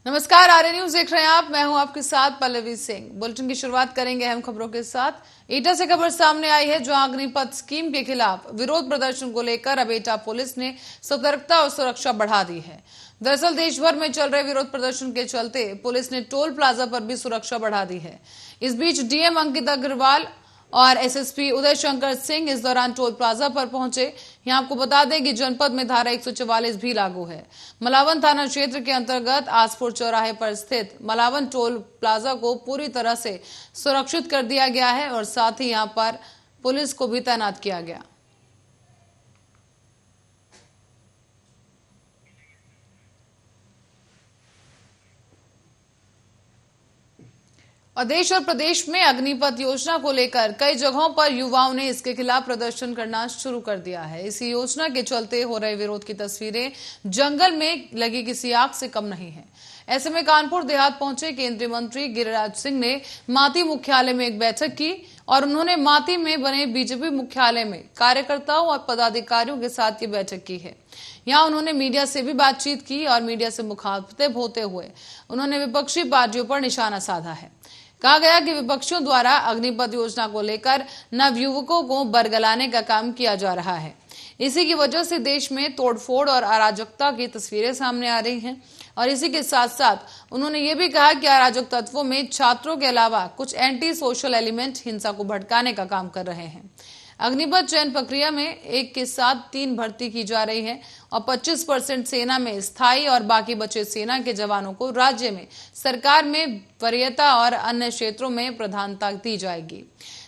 नमस्कार, आर्य न्यूज देख रहे हैं आप। मैं हूं आपके साथ पल्लवी सिंह। बुलेटिन की शुरुआत करेंगे अहम खबरों के साथ। एटा से खबर सामने आई है, जहां अग्निपथ स्कीम के खिलाफ विरोध प्रदर्शन को लेकर अब एटा पुलिस ने सतर्कता और सुरक्षा बढ़ा दी है। दरअसल देश भर में चल रहे विरोध प्रदर्शन के चलते पुलिस ने टोल प्लाजा पर भी सुरक्षा बढ़ा दी है। इस बीच डीएम अंकित अग्रवाल और एसएसपी उदय शंकर सिंह इस दौरान टोल प्लाजा पर पहुंचे। यहां आपको बता दें कि जनपद में धारा 144 भी लागू है। मलावन थाना क्षेत्र के अंतर्गत आसपुर चौराहे पर स्थित मलावन टोल प्लाजा को पूरी तरह से सुरक्षित कर दिया गया है और साथ ही यहां पर पुलिस को भी तैनात किया गया। और देश और प्रदेश में अग्निपथ योजना को लेकर कई जगहों पर युवाओं ने इसके खिलाफ प्रदर्शन करना शुरू कर दिया है। इसी योजना के चलते हो रहे विरोध की तस्वीरें जंगल में लगी किसी आग से कम नहीं है। ऐसे में कानपुर देहात पहुंचे केंद्रीय मंत्री गिरिराज सिंह ने माती मुख्यालय में एक बैठक की और उन्होंने माती में बने बीजेपी मुख्यालय में कार्यकर्ताओं और पदाधिकारियों के साथ ये बैठक की है। यहाँ उन्होंने मीडिया से भी बातचीत की और मीडिया से मुखातिब होते हुए उन्होंने विपक्षी पार्टियों पर निशाना साधा है। कहा गया कि विपक्षियों द्वारा अग्निपथ योजना को लेकर नवयुवकों को बरगलाने का काम किया जा रहा है। इसी की वजह से देश में तोड़फोड़ और अराजकता की तस्वीरें सामने आ रही हैं। और इसी के साथ साथ उन्होंने ये भी कहा कि अराजक तत्वों में छात्रों के अलावा कुछ एंटी सोशल एलिमेंट हिंसा को भड़काने का काम कर रहे हैं। अग्निपथ चयन प्रक्रिया में एक के साथ 3 भर्ती की जा रही है और 25% सेना में स्थायी और बाकी बचे सेना के जवानों को राज्य में सरकार में वरीयता और अन्य क्षेत्रों में प्रधानता दी जाएगी।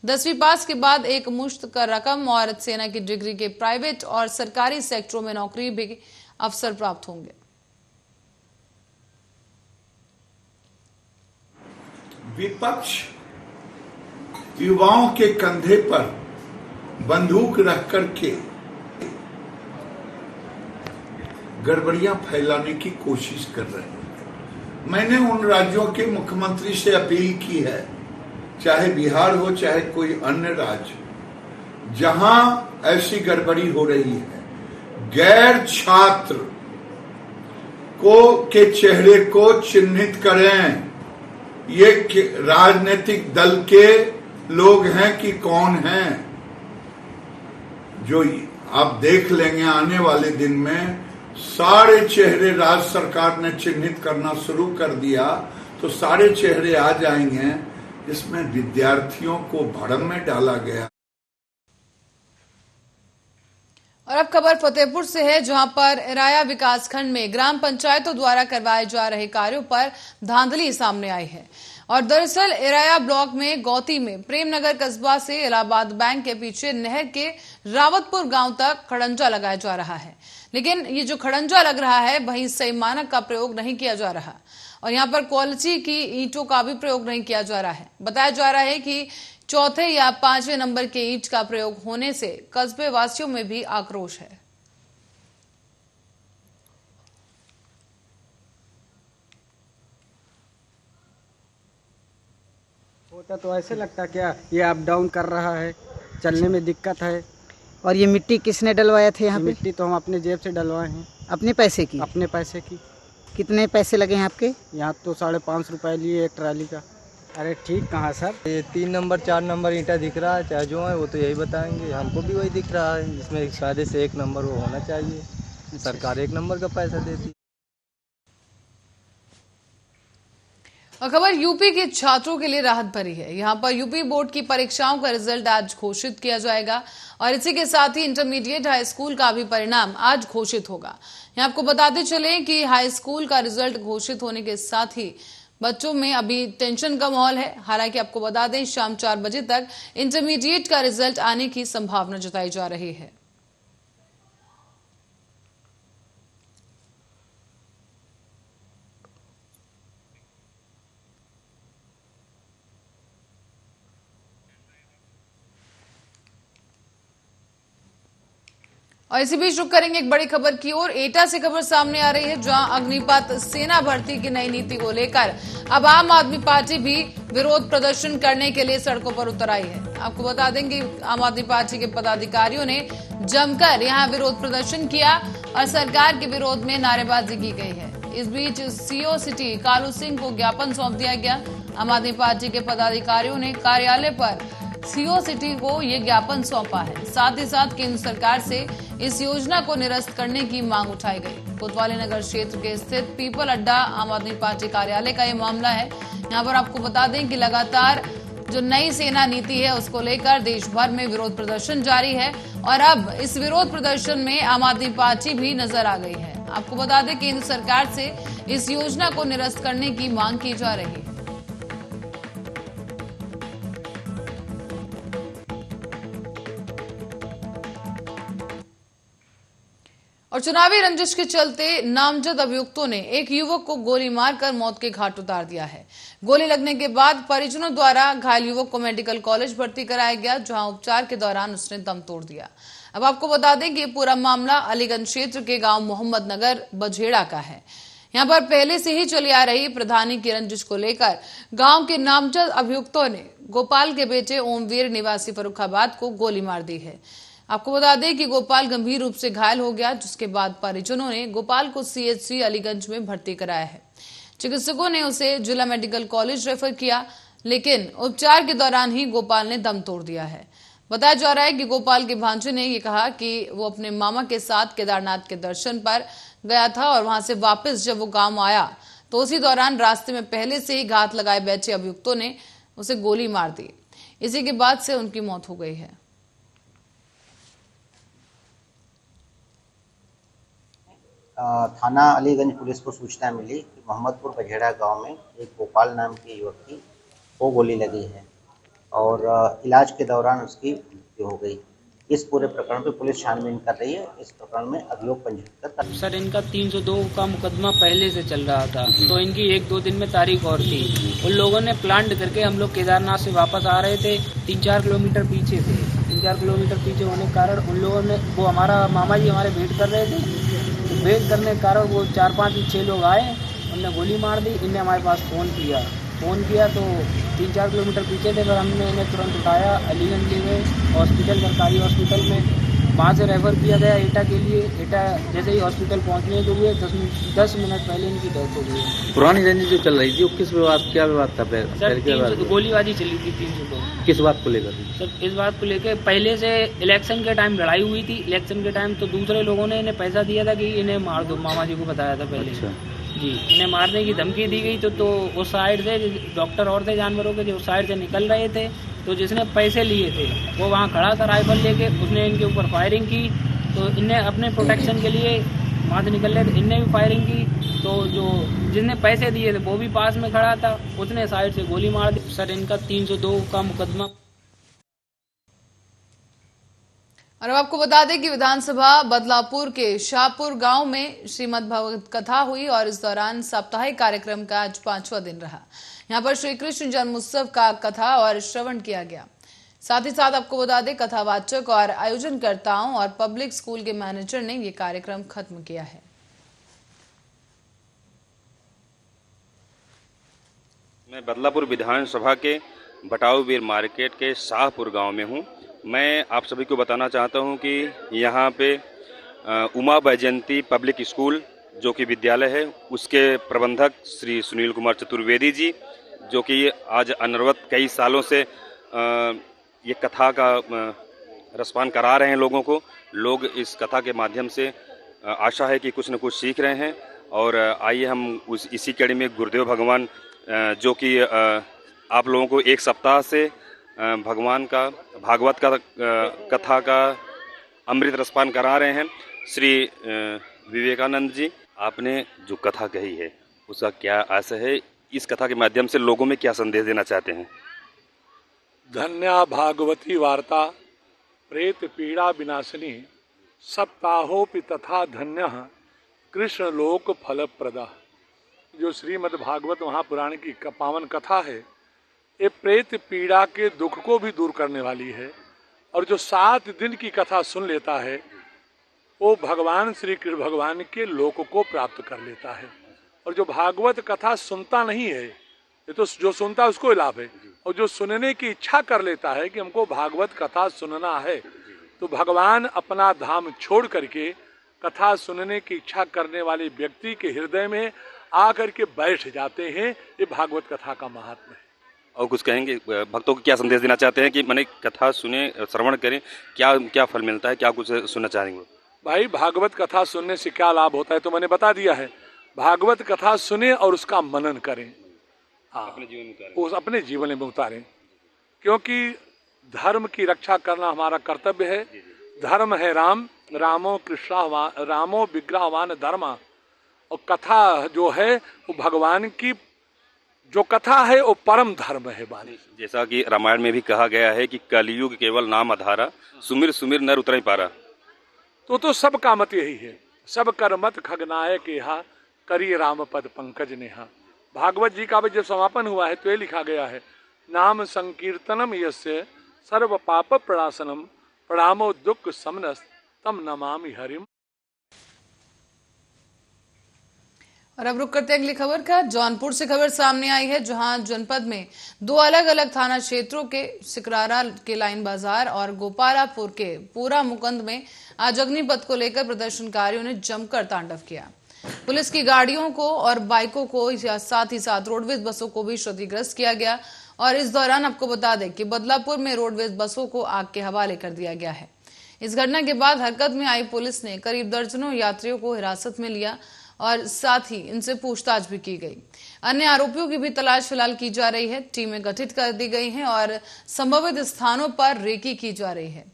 10वीं पास के बाद एक मुश्त का रकम और सेना की डिग्री के प्राइवेट और सरकारी सेक्टरों में नौकरी भी अवसर प्राप्त होंगे। विपक्ष युवाओं के कंधे पर बंदूक रख करके गड़बड़ियां फैलाने की कोशिश कर रहे हैं। मैंने उन राज्यों के मुख्यमंत्री से अपील की है, चाहे बिहार हो चाहे कोई अन्य राज्य, जहां ऐसी गड़बड़ी हो रही है, गैर छात्र के चेहरे को चिन्हित करें। ये राजनीतिक दल के लोग हैं कि कौन हैं, जो आप देख लेंगे आने वाले दिन में सारे चेहरे राज्य सरकार ने चिन्हित करना शुरू कर दिया तो सारे चेहरे आ जाएंगे। इसमें विद्यार्थियों को भ्रम में डाला गया। और अब खबर फतेहपुर से है, जहां पर इराया विकासखंड में ग्राम पंचायतों द्वारा करवाए जा रहे कार्यों पर धांधली सामने आई है। और दरअसल इराया ब्लॉक में गौती में प्रेमनगर कस्बा से इलाहाबाद बैंक के पीछे नहर के रावतपुर गांव तक खड़ंजा लगाया जा रहा है। लेकिन ये जो खड़ंजा लग रहा है वहीं सही मानक का प्रयोग नहीं किया जा रहा और यहाँ पर क्वालिटी की ईंटों का भी प्रयोग नहीं किया जा रहा है। बताया जा रहा है कि चौथे या 5वें नंबर के ईंट का प्रयोग होने से कस्बे वासियों में भी आक्रोश है। होता तो ऐसे लगता क्या ये अप डाउन कर रहा है, चलने में दिक्कत है। और ये मिट्टी किसने डलवाया थे यहाँ पे? मिट्टी तो हम अपने जेब से डलवाए हैं। अपने पैसे की? अपने पैसे की। कितने पैसे लगे हैं आपके? यहाँ तो 5.5 रुपए लिए एक ट्राली का। अरे ठीक कहाँ सर, ये 3 नंबर 4 नंबर ईंटा दिख रहा है, चाहे जो है वो तो यही बताएंगे। हमको भी वही दिख रहा है, इसमें शायद से 1 नंबर वो होना चाहिए। सरकार 1 नंबर का पैसा देती। और खबर यूपी के छात्रों के लिए राहत भरी है। यहां पर यूपी बोर्ड की परीक्षाओं का रिजल्ट आज घोषित किया जाएगा और इसी के साथ ही इंटरमीडिएट हाई स्कूल का भी परिणाम आज घोषित होगा। यहां आपको बताते चले कि हाई स्कूल का रिजल्ट घोषित होने के साथ ही बच्चों में अभी टेंशन का माहौल है। हालांकि आपको बता दें शाम 4 बजे तक इंटरमीडिएट का रिजल्ट आने की संभावना जताई जा रही है। और इसी बीच रुक करेंगे एक बड़ी खबर की ओर। एटा से खबर सामने आ रही है, जहां अग्निपथ सेना भर्ती की नई नीति को लेकर अब आम आदमी पार्टी भी विरोध प्रदर्शन करने के लिए सड़कों पर उतर आई है। आपको बता दें कि आम आदमी पार्टी के पदाधिकारियों ने जमकर यहां विरोध प्रदर्शन किया और सरकार के विरोध में नारेबाजी की गई है। इस बीच सीओ सिटी कालू सिंह को ज्ञापन सौंप दिया गया। आम आदमी पार्टी के पदाधिकारियों ने कार्यालय पर सीओ सिटी को ये ज्ञापन सौंपा है। साथ ही साथ केंद्र सरकार से इस योजना को निरस्त करने की मांग उठाई गई। कोतवाली नगर क्षेत्र के स्थित पीपल अड्डा आम आदमी पार्टी कार्यालय का ये मामला है। यहाँ पर आपको बता दें कि लगातार जो नई सेना नीति है उसको लेकर देश भर में विरोध प्रदर्शन जारी है और अब इस विरोध प्रदर्शन में आम आदमी पार्टी भी नजर आ गई है। आपको बता दें केंद्र सरकार से इस योजना को निरस्त करने की मांग की जा रही है। और चुनावी रंजिश के चलते नामजद अभियुक्तों ने एक युवक को गोली मारकर मौत के घाट उतार दिया है। गोली लगने के बाद परिजनों द्वारा घायल युवक को मेडिकल कॉलेज भर्ती कराया गया, जहां उपचार के दौरान उसने दम तोड़ दिया। अब आपको बता दें कि ये पूरा मामला अलीगंज क्षेत्र के गांव मोहम्मद नगर बझेड़ा का है। यहां पर पहले से ही चली आ रही प्रधानी की रंजिश को लेकर गांव के नामजद अभियुक्तों ने गोपाल के बेटे ओमवीर निवासी फर्रुखाबाद को गोली मार दी है। आपको बता दें कि गोपाल गंभीर रूप से घायल हो गया, जिसके बाद परिजनों ने गोपाल को सीएचसी अलीगंज में भर्ती कराया है। चिकित्सकों ने उसे जिला मेडिकल कॉलेज रेफर किया, लेकिन उपचार के दौरान ही गोपाल ने दम तोड़ दिया है। बताया जा रहा है कि गोपाल के भांजे ने ये कहा कि वो अपने मामा के साथ केदारनाथ के दर्शन पर गया था और वहां से वापस जब वो गांव आया तो उसी दौरान रास्ते में पहले से ही घात लगाए बैठे अभियुक्तों ने उसे गोली मार दी। इसी के बाद से उनकी मौत हो गई है। थाना अलीगंज पुलिस को सूचना मिली कि मोहम्मदपुर बझेड़ा गांव में एक गोपाल नाम के युवक को गोली लगी है और इलाज के दौरान उसकी मृत्यु हो गई। इस पूरे प्रकरण पे पुलिस छानबीन कर रही है। इस प्रकरण में अभियोग पंजीकृत कर सर इनका 302 का मुकदमा पहले से चल रहा था, तो इनकी 1-2 दिन में तारीख और थी। उन लोगों ने प्लान करके हम लोग केदारनाथ से वापस आ रहे थे, 3-4 किलोमीटर पीछे थे। 3-4 किलोमीटर पीछे होने के कारण उन लोगों ने वो हमारा मामा जी हमारे वेट कर रहे थे। वेट करने के कारण वो 4-5-6 लोग आए, उनने गोली मार दी। इनने हमारे पास फ़ोन किया तो 3-4 किलोमीटर पीछे थे, पर हमने इन्हें तुरंत उठाया, अलीगंज ले गए हॉस्पिटल, सरकारी हॉस्पिटल में। वहाँ से रेफर किया गया एटा के लिए। एटा जैसे ही हॉस्पिटल पहुँचने के लिए 10 मिनट पहले इनकी डेथ हो गई। पुरानी रंजिश जो चल रही थी वो किस विवाद, क्या विवाद था? सर गोलीबाजी चली थी 302। किस बात को लेकर? सर इस बात को लेकर पहले से इलेक्शन के टाइम लड़ाई हुई थी। इलेक्शन के टाइम तो दूसरे लोगों ने इन्हें पैसा दिया था कि इन्हें मार दो, मामा जी को बताया था पहले। अच्छा। जी, इन्हें मारने की धमकी दी गई तो उस साइड से डॉक्टर और थे जानवरों के जो उस साइड से निकल रहे थे, तो जिसने पैसे लिए थे वो वहाँ खड़ा था राइफल लेके, उसने इनके ऊपर फायरिंग की। तो इनने अपने प्रोटेक्शन के लिए वहाँ से निकल रहे थे, इनने भी फायरिंग की। तो जो जिसने पैसे दिए थे वो भी पास में खड़ा था, उसने साइड से गोली मार दी। सर इनका 302 का मुकदमा। और अब आपको बता दें कि विधानसभा बदलापुर के शाहपुर गांव में श्रीमद् भागवत कथा हुई और इस दौरान साप्ताहिक कार्यक्रम का आज 5वां दिन रहा। यहां पर श्री कृष्ण जन्मोत्सव का कथा और श्रवण किया गया। साथ ही साथ आपको बता दें कथावाचक और आयोजनकर्ताओं और पब्लिक स्कूल के मैनेजर ने ये कार्यक्रम खत्म किया है। मैं बदलापुर विधानसभा के बटाऊवीर मार्केट के शाहपुर गांव में हूं। मैं आप सभी को बताना चाहता हूं कि यहां पे उमा बैजयंती पब्लिक स्कूल जो कि विद्यालय है, उसके प्रबंधक श्री सुनील कुमार चतुर्वेदी जी, जो कि आज अनवरत कई सालों से ये कथा का रसपान करा रहे हैं लोगों को। लोग इस कथा के माध्यम से आशा है कि कुछ न कुछ सीख रहे हैं। और आइए हम इसी कड़ी में गुरुदेव भगवान जो कि आप लोगों को एक सप्ताह से भगवान का भागवत का कथा का अमृत रसपान करा रहे हैं। श्री विवेकानंद जी, आपने जो कथा कही है उसका क्या आशय है? इस कथा के माध्यम से लोगों में क्या संदेश देना चाहते हैं? धन्या भागवती वार्ता प्रेत पीड़ा विनाशिनी सप्ताहोपि तथा धन्य कृष्ण लोक फल प्रदा। जो श्रीमद् भागवत महापुराण की पावन कथा है, ये प्रेत पीड़ा के दुख को भी दूर करने वाली है। और जो 7 दिन की कथा सुन लेता है वो भगवान श्री कृष्ण भगवान के लोक को प्राप्त कर लेता है। और जो भागवत कथा सुनता नहीं है, ये तो जो सुनता है उसको लाभ है। और जो सुनने की इच्छा कर लेता है कि हमको भागवत कथा सुनना है, तो भगवान अपना धाम छोड़ करके कथा सुनने की इच्छा करने वाले व्यक्ति के हृदय में आकर के बैठ जाते हैं। ये भागवत कथा का महात्म्य है। और कुछ कहेंगे भक्तों को, क्या संदेश देना चाहते हैं कि मैंने कथा सुने, श्रवण करें, क्या क्या फल मिलता है, क्या कुछ सुनना चाहेंगे? भाई भागवत कथा सुनने से क्या लाभ होता है तो मैंने बता दिया है। भागवत कथा सुने और उसका मनन करें, अपने जीवन में उतारें। उस अपने जीवन में उतारें, क्योंकि धर्म की रक्षा करना हमारा कर्तव्य है। धर्म है राम, रामो विग्रहवान धर्म। और कथा जो है वो भगवान की जो कथा है वो परम धर्म है वाली। जैसा कि रामायण में भी कहा गया है कि कलयुग केवल नाम आधारा, सुमिर सुमिर नर उतरहि पारा। तो सब का मत यही है, सब कर मत खगनायक केहा, करी राम पद पंकज नेहा। भागवत जी का भी जब समापन हुआ है तो ये लिखा गया है, नाम संकीर्तनम यस्य सर्व पाप प्रणाशनम, प्रणामो दुख समनस तम नमामि हरिम। और अब रुक करते हैं अगली खबर का। जौनपुर से खबर सामने आई है, जहां जनपद में दो अलग अलग थाना क्षेत्रों के सिकरारा के लाइन बाजार और गोपालापुर के पूरा मुकंद में आज अग्निपथ को लेकर प्रदर्शनकारियों ने जमकर तांडव किया। पुलिस की गाड़ियों को और बाइकों को, साथ ही साथ रोडवेज बसों को भी क्षतिग्रस्त किया गया। और इस दौरान आपको बता दें कि बदलापुर में रोडवेज बसों को आग के हवाले कर दिया गया है। इस घटना के बाद हरकत में आई पुलिस ने करीब दर्जनों यात्रियों को हिरासत में लिया और साथ ही इनसे पूछताछ भी की गई। अन्य आरोपियों की भी तलाश फिलहाल की जा रही है। टीमें गठित कर दी गई हैं और संभावित स्थानों पर रेकी की जा रही है।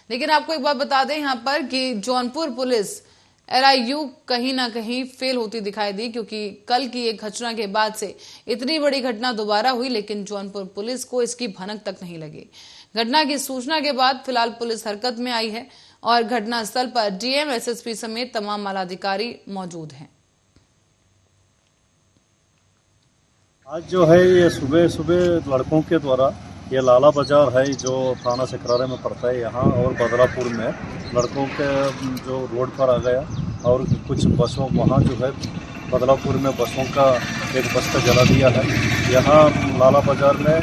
लेकिन आपको एक बात बता दें यहाँ पर कि जौनपुर पुलिस LIU कहीं ना कहीं फेल होती दिखाई दी, क्योंकि कल की एक घटना के बाद से इतनी बड़ी घटना दोबारा हुई, लेकिन जौनपुर पुलिस को इसकी भनक तक नहीं लगी। घटना की सूचना के बाद फिलहाल पुलिस हरकत में आई है और घटनास्थल पर DM, SSP समेत तमाम मालाधिकारी मौजूद हैं। आज जो है ये सुबह सुबह लड़कों के द्वारा, ये लाला बाजार है जो थाना सिकरारे में पड़ता है यहाँ, और बदलापुर में लड़कों के जो रोड पर आ गया और कुछ बसों, वहाँ जो है बदलापुर में बसों का एक बस का जला दिया है। यहाँ लाला बाजार में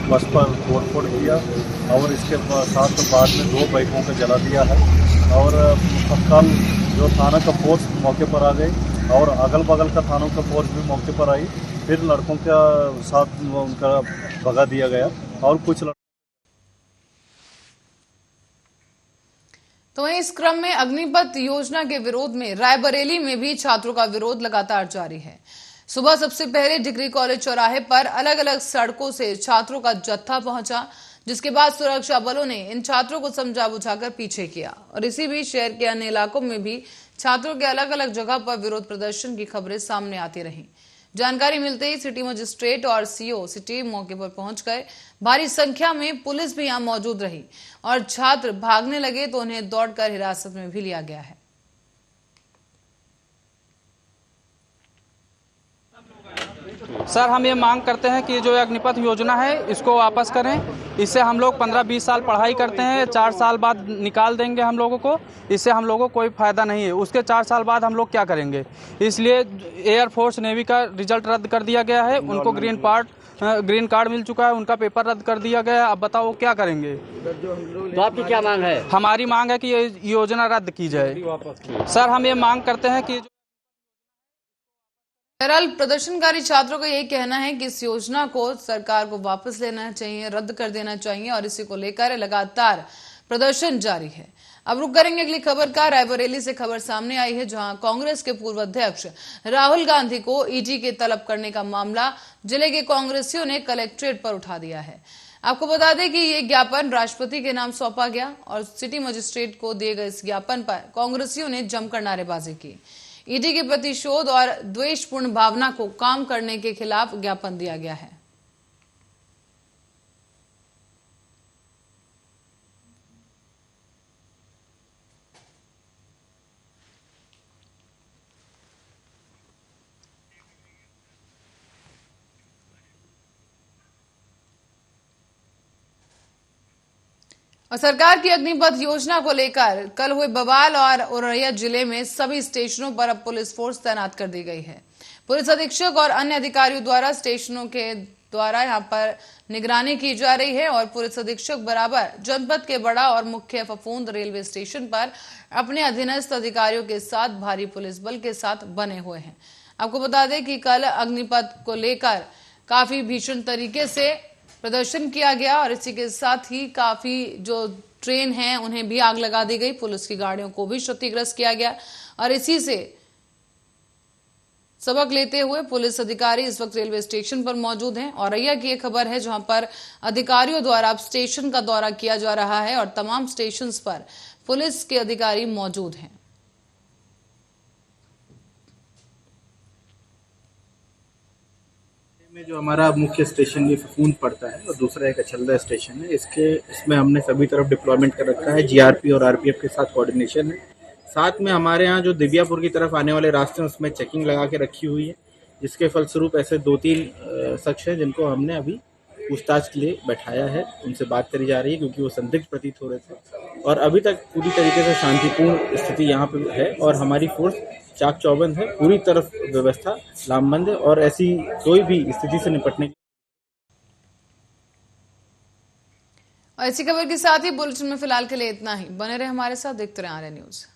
बस पर तोड़फोड़ किया और इसके साथ बाद में 2 बाइकों का जला दिया है। और तत्काल जो थाना का फोर्स मौके पर आ गई और अगल बगल का थानों का फोर्स भी मौके पर आई। फिर लड़कों का साथ उनका भगा दिया गया और कुछ तो वहीं इस क्रम में अग्निपथ योजना के विरोध में रायबरेली में भी छात्रों का विरोध लगातार जारी है। सुबह सबसे पहले डिग्री कॉलेज चौराहे पर अलग अलग सड़कों से छात्रों का जत्था पहुंचा, जिसके बाद सुरक्षा बलों ने इन छात्रों को समझा बुझाकर पीछे किया। और इसी बीच शहर के अन्य इलाकों में भी छात्रों के अलग अलग जगह पर विरोध प्रदर्शन की खबरें सामने आती रहीं। जानकारी मिलते ही सिटी मजिस्ट्रेट और CO सिटी मौके पर पहुंच गए। भारी संख्या में पुलिस भी यहां मौजूद रही और छात्र भागने लगे तो उन्हें दौड़कर हिरासत में भी लिया गया है। सर, हम ये मांग करते हैं कि जो अग्निपथ योजना है इसको वापस करें। इससे हम लोग 15-20 साल पढ़ाई करते हैं, 4 साल बाद निकाल देंगे हम लोगों को। इससे हम लोगों को कोई फायदा नहीं है। उसके 4 साल बाद हम लोग क्या करेंगे? इसलिए एयरफोर्स नेवी का रिजल्ट रद्द कर दिया गया है। उनको ग्रीन कार्ड मिल चुका है, उनका पेपर रद्द कर दिया गया है। अब बताओ क्या करेंगे? तो आपकी क्या मांग है? हमारी मांग है कि ये योजना रद्द की जाए। सर, हम ये मांग करते हैं कि बहरहाल प्रदर्शनकारी छात्रों का यही कहना है कि इस योजना को सरकार को वापस लेना चाहिए, रद्द कर देना चाहिए और इसी को लेकर लगातार प्रदर्शन जारी है। अब रुक करेंगे अगली खबर का। रायबरेली से खबर सामने आई है, जहां कांग्रेस के पूर्व अध्यक्ष राहुल गांधी को ED के तलब करने का मामला जिले के कांग्रेसियों ने कलेक्ट्रेट पर उठा दिया है। आपको बता दें कि ये ज्ञापन राष्ट्रपति के नाम सौंपा गया और सिटी मजिस्ट्रेट को दिए गए इस ज्ञापन पर कांग्रेसियों ने जमकर नारेबाजी की। ED के प्रतिशोध और द्वेषपूर्ण भावना को काम करने के खिलाफ ज्ञापन दिया गया है। और सरकार की अग्निपथ योजना को लेकर कल हुए बवाल और औरैया जिले में सभी स्टेशनों पर अब पुलिस फोर्स तैनात कर दी गई है। पुलिस अधीक्षक और अन्य अधिकारियों द्वारा स्टेशनों के द्वारा यहाँ पर निगरानी की जा रही है और पुलिस अधीक्षक बराबर जनपद के बड़ा और मुख्य फफूंद रेलवे स्टेशन पर अपने अधीनस्थ अधिकारियों के साथ भारी पुलिस बल के साथ बने हुए हैं। आपको बता दें कि कल अग्निपथ को लेकर काफी भीषण तरीके से प्रदर्शन किया गया और इसी के साथ ही काफी जो ट्रेन हैं उन्हें भी आग लगा दी गई, पुलिस की गाड़ियों को भी क्षतिग्रस्त किया गया और इसी से सबक लेते हुए पुलिस अधिकारी इस वक्त रेलवे स्टेशन पर मौजूद हैं। औरैया की एक खबर है जहां पर अधिकारियों द्वारा अब स्टेशन का दौरा किया जा रहा है और तमाम स्टेशन पर पुलिस के अधिकारी मौजूद हैं। में जो हमारा मुख्य स्टेशन ये फफूंद पड़ता है और दूसरा एक अचलदा स्टेशन है, इसमें हमने सभी तरफ डिप्लॉयमेंट कर रखा है। जीआरपी और आरपीएफ के साथ कोऑर्डिनेशन है। साथ में हमारे यहाँ जो दिव्यापुर की तरफ आने वाले रास्ते हैं उसमें चेकिंग लगा के रखी हुई है, जिसके फलस्वरूप ऐसे 2-3 शख्स हैं जिनको हमने अभी पूछताछ के लिए बैठाया है। उनसे बात करी जा रही है क्योंकि वो संदिग्ध प्रतीत हो रहे थे और अभी तक पूरी तरीके से शांतिपूर्ण स्थिति यहाँ पे है और हमारी फोर्स चाक चौबंद है, पूरी तरफ व्यवस्था लामबंद है और ऐसी कोई भी स्थिति से निपटने और इसी खबर के साथ ही बुलेटिन में फिलहाल के लिए इतना ही। बने रहे हमारे साथ, देखते रहे आर्या न्यूज।